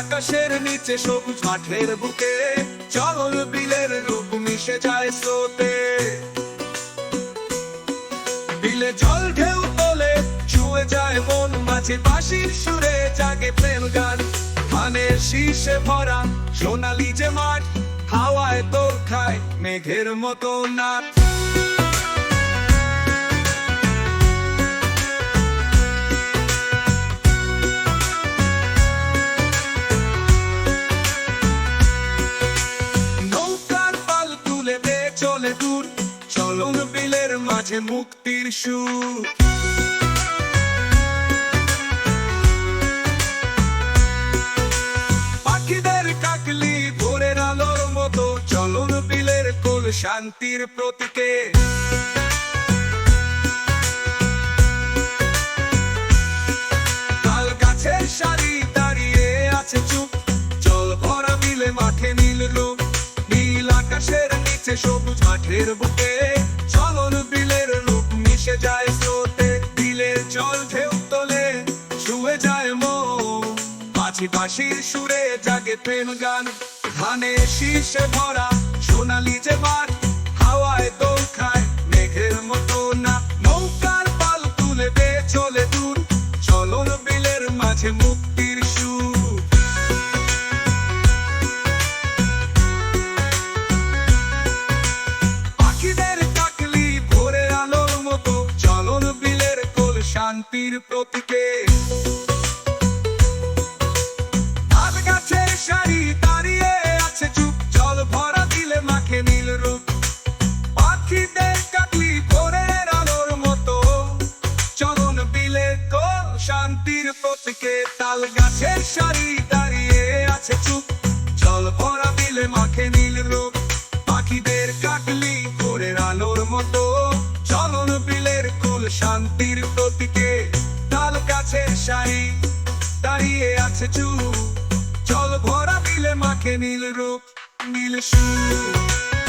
আকাশের নিচে সবুজ মাঠের বুকে চলন বিলের রূপ মিশে যায় স্রোতে। বিলে জল ঢেউ তোলে ছুঁয়ে যায় মন, মাঝে বাঁশির সুরে জাগে প্রেম গান। ধানের শীষে ভরা সোনালি যে মাঠ, হাওয়ায় তোর খায় মেঘের মতো নাচ। নৌকার পাল তুলে দে চলে দূর, চলন বিলের মাঝে মুক্তির সুর। পাখিদের কাকলি ভোরের আলোর মতো, চলন বিলের কোল শান্তির প্রতীকে। তাল গাছের সারি দাঁড়িয়ে আছে চুপ, জল ভরা বিলে মাঠে নীল রূপ। নীল আকাশের নিচে সবুজ মাঠের বুকে চলন বিলের রূপ মিশে যায় স্রোতে। বিলের জল ঢেউ তোলে ছুঁয়ে যায় মন, মাঝি বাঁশির সুরে জাগে প্রেম গান। ধানের শীষে ভরা সোনালি যে মাঠ, হাওয়ায় দোল খায় মেঘের মতো না। নৌকার পাল তুলে দে চলে দূর, চলন বিলের মাঝে মুক্তির সুর। পাখিদের কাকলি ভোরে আলোর মতো, চলন বিলের কোল শান্তির প্রতীকে। তাল গাছের সারি দাঁড়িয়ে আছে চুপ, জল ভরা বিলে মাখে নীল রূপ। পাখিদের কাকলি ভোরের আলোর মতো, চলন বিলের কোল শান্তির প্রতীকে। তাল গাছের সারি দাঁড়িয়ে আছে চুপ, জল ভরা বিলে মাখে নীল রূপ। পাখিদের কাকলি ভোরের আলোর মতো, চলন বিলের কোল শান্তির প্রতীকে। তাল গাছের সারি দাঁড়িয়ে আছে চুপ, জল ভরা বিলে মাখে নীল রূপ, নীল সুর।